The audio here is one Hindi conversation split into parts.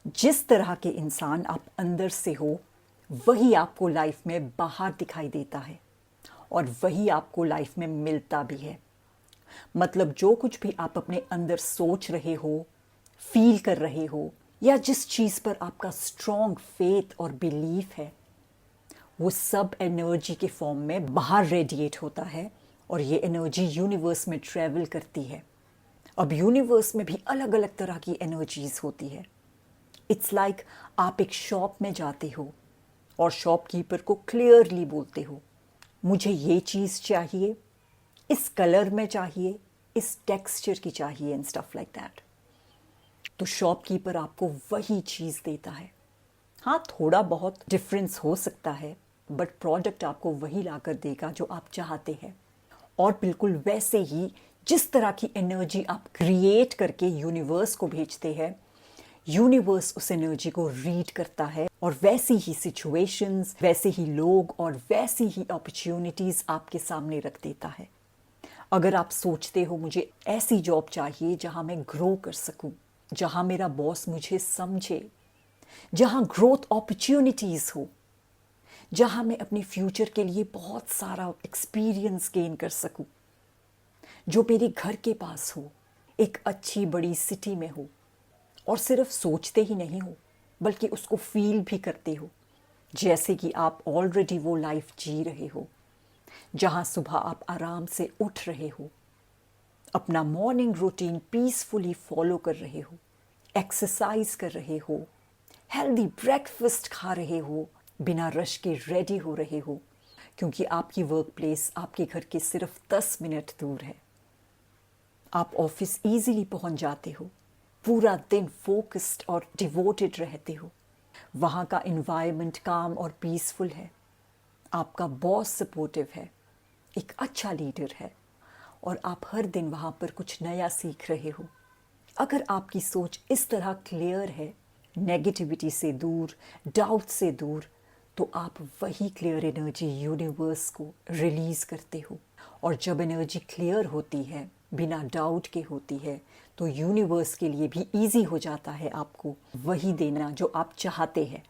जिस तरह के इंसान आप अंदर से हो वही आपको लाइफ में बाहर दिखाई देता है और वही आपको लाइफ में मिलता भी है। मतलब जो कुछ भी आप अपने अंदर सोच रहे हो, फील कर रहे हो, या जिस चीज़ पर आपका स्ट्रॉन्ग फेथ और बिलीफ है, वो सब एनर्जी के फॉर्म में बाहर रेडिएट होता है और ये एनर्जी यूनिवर्स में ट्रैवल करती है। अब यूनिवर्स में भी अलग अलग तरह की एनर्जीज होती है। इट्स लाइक आप एक शॉप में जाते हो और शॉपकीपर को क्लियरली बोलते हो, मुझे ये चीज़ चाहिए, इस कलर में चाहिए, इस टेक्सचर की चाहिए एंड स्टफ लाइक दैट। तो शॉपकीपर आपको वही चीज़ देता है। हाँ, थोड़ा बहुत डिफरेंस हो सकता है, बट प्रोडक्ट आपको वही ला कर देगा जो आप चाहते हैं। और बिल्कुल वैसे ही जिस तरह की एनर्जी आप क्रिएट करके यूनिवर्स को भेजते हैं, यूनिवर्स उस एनर्जी को रीड करता है और वैसी ही सिचुएशंस, वैसे ही लोग और वैसी ही अपॉर्चुनिटीज़ आपके सामने रख देता है। अगर आप सोचते हो मुझे ऐसी जॉब चाहिए जहां मैं ग्रो कर सकूं, जहां मेरा बॉस मुझे समझे, जहां ग्रोथ अपॉर्चुनिटीज़ हो, जहां मैं अपने फ्यूचर के लिए बहुत सारा एक्सपीरियंस गेन कर सकूं, जो मेरे घर के पास हो, एक अच्छी बड़ी सिटी में हो, और सिर्फ सोचते ही नहीं हो बल्कि उसको फील भी करते हो, जैसे कि आप ऑलरेडी वो लाइफ जी रहे हो, जहां सुबह आप आराम से उठ रहे हो, अपना मॉर्निंग रूटीन पीसफुली फॉलो कर रहे हो, एक्सरसाइज कर रहे हो, हेल्दी ब्रेकफास्ट खा रहे हो, बिना रश के रेडी हो रहे हो, क्योंकि आपकी वर्क प्लेस आपके घर के सिर्फ 10 मिनट दूर है। आप ऑफिस इजीली पहुंच जाते हो, पूरा दिन फोकस्ड और डिवोटेड रहते हो, वहाँ का इन्वायरमेंट काम और पीसफुल है, आपका बॉस सपोर्टिव है, एक अच्छा लीडर है, और आप हर दिन वहाँ पर कुछ नया सीख रहे हो। अगर आपकी सोच इस तरह क्लियर है, नेगेटिविटी से दूर, डाउट से दूर, तो आप वही क्लियर एनर्जी यूनिवर्स को रिलीज़ करते हो। और जब एनर्जी क्लियर होती है, बिना डाउट के होती है, तो यूनिवर्स के लिए भी इजी हो जाता है आपको वही देना जो आप चाहते हैं।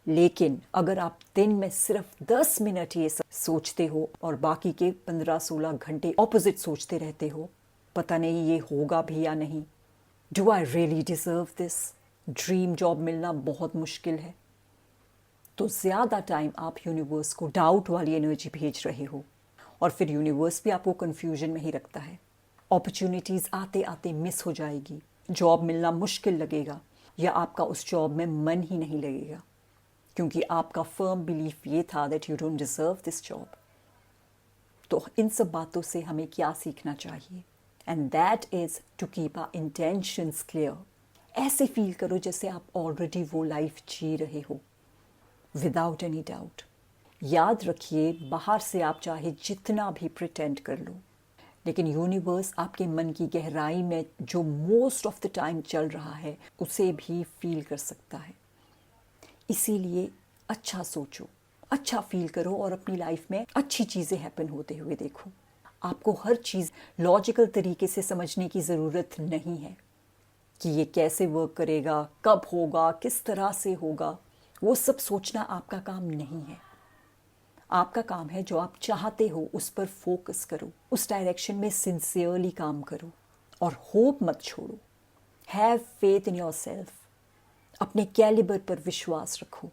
लेकिन अगर आप दिन में सिर्फ 10 मिनट ये सब सोचते हो और बाकी के 15-16 घंटे ऑपोजिट सोचते रहते हो, पता नहीं ये होगा भी या नहीं, do I really deserve this, dream job मिलना बहुत मुश्किल है, तो ज़्यादा टाइम आप यूनिवर्स को डाउट वाली एनर्जी भेज रहे हो और फिर यूनिवर्स भी आपको कन्फ्यूजन में ही रखता है। अपॉर्चुनिटीज़ आते आते मिस हो जाएगी, जॉब मिलना मुश्किल लगेगा, या आपका उस जॉब में मन ही नहीं लगेगा, क्योंकि आपका फर्म बिलीफ ये था that you don't deserve this job. तो इन सब बातों से हमें क्या सीखना चाहिए? And that is to keep our intentions clear. ऐसे फील करो जैसे आप ऑलरेडी वो लाइफ जी रहे हो, विदाउट एनी डाउट। याद रखिए, बाहर से आप चाहे जितना भी प्रिटेंड कर लो, लेकिन यूनिवर्स आपके मन की गहराई में जो मोस्ट ऑफ द टाइम चल रहा है उसे भी फील कर सकता है। इसीलिए अच्छा सोचो, अच्छा फील करो और अपनी लाइफ में अच्छी चीज़ें हैपन होते हुए देखो। आपको हर चीज़ लॉजिकल तरीके से समझने की ज़रूरत नहीं है कि ये कैसे वर्क करेगा, कब होगा, किस तरह से होगा। वो सब सोचना आपका काम नहीं है। आपका काम है जो आप चाहते हो उस पर फोकस करो, उस डायरेक्शन में सिंसियरली काम करो और होप मत छोड़ो। Have faith in yourself. अपने कैलिबर पर विश्वास रखो।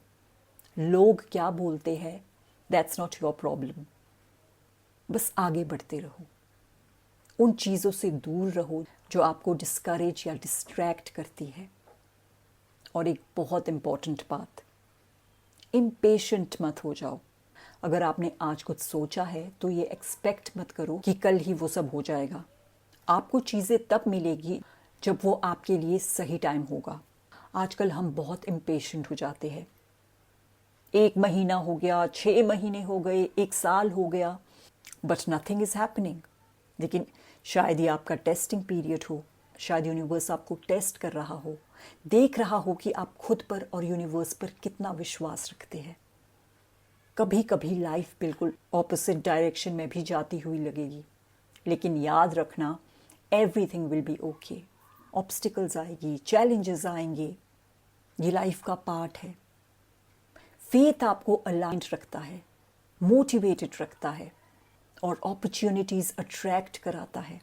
लोग क्या बोलते हैं, दैट्स नॉट योर प्रॉब्लम। बस आगे बढ़ते रहो, उन चीज़ों से दूर रहो जो आपको डिस्करेज या डिस्ट्रैक्ट करती है। और एक बहुत इम्पॉर्टेंट बात, इम्पेशेंट मत हो जाओ। अगर आपने आज कुछ सोचा है तो ये एक्सपेक्ट मत करो कि कल ही वो सब हो जाएगा। आपको चीज़ें तब मिलेगी जब वो आपके लिए सही टाइम होगा। आजकल हम बहुत इम्पेशेंट हो जाते हैं। 1 महीना हो गया, 6 महीने हो गए, 1 साल हो गया, बट नथिंग इज़ हैपनिंग। लेकिन शायद ये आपका टेस्टिंग पीरियड हो, शायद यूनिवर्स आपको टेस्ट कर रहा हो, देख रहा हो कि आप खुद पर और यूनिवर्स पर कितना विश्वास रखते हैं। कभी कभी लाइफ बिल्कुल ऑपोजिट डायरेक्शन में भी जाती हुई लगेगी, लेकिन याद रखना, everything will be okay. Obstacles आएगी, चैलेंजेस आएंगे, ये लाइफ का पार्ट है। फेथ आपको अलाइंड रखता है, मोटिवेटेड रखता है और अपॉर्चुनिटीज अट्रैक्ट कराता है।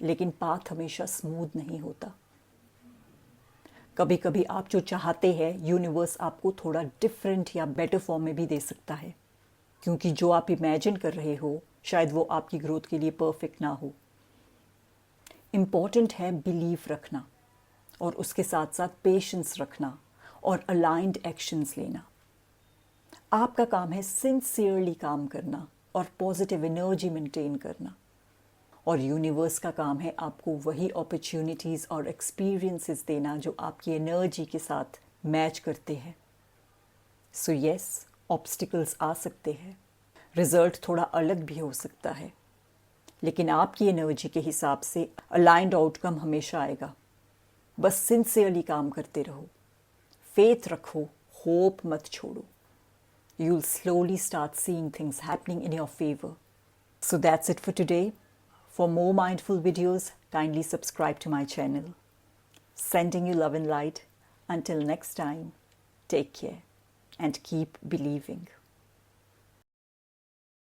लेकिन पाथ हमेशा स्मूथ नहीं होता। कभी कभी आप जो चाहते हैं यूनिवर्स आपको थोड़ा डिफरेंट या बेटर फॉर्म में भी दे सकता है, क्योंकि जो आप इमेजिन कर रहे हो शायद वो आपकी ग्रोथ के लिए परफेक्ट ना हो। इम्पॉर्टेंट है बिलीव रखना और उसके साथ साथ पेशेंस रखना और अलाइंड एक्शंस लेना। आपका काम है सिंसियरली काम करना और पॉजिटिव एनर्जी मेंटेन करना, और यूनिवर्स का काम है आपको वही अपॉर्चुनिटीज़ और एक्सपीरियंसेस देना जो आपकी एनर्जी के साथ मैच करते हैं। सो यस, ऑब्स्टिकल्स आ सकते हैं, रिजल्ट थोड़ा अलग भी हो सकता है, लेकिन आपकी एनर्जी के हिसाब से अलाइंड आउटकम हमेशा आएगा। बस सिंसियरली काम करते रहो, फेथ रखो, होप मत छोड़ो। You will slowly start seeing things happening in your favour. So that's it for today. For more mindful videos, kindly subscribe to my channel. Sending you love and light. Until next time, take care and keep believing.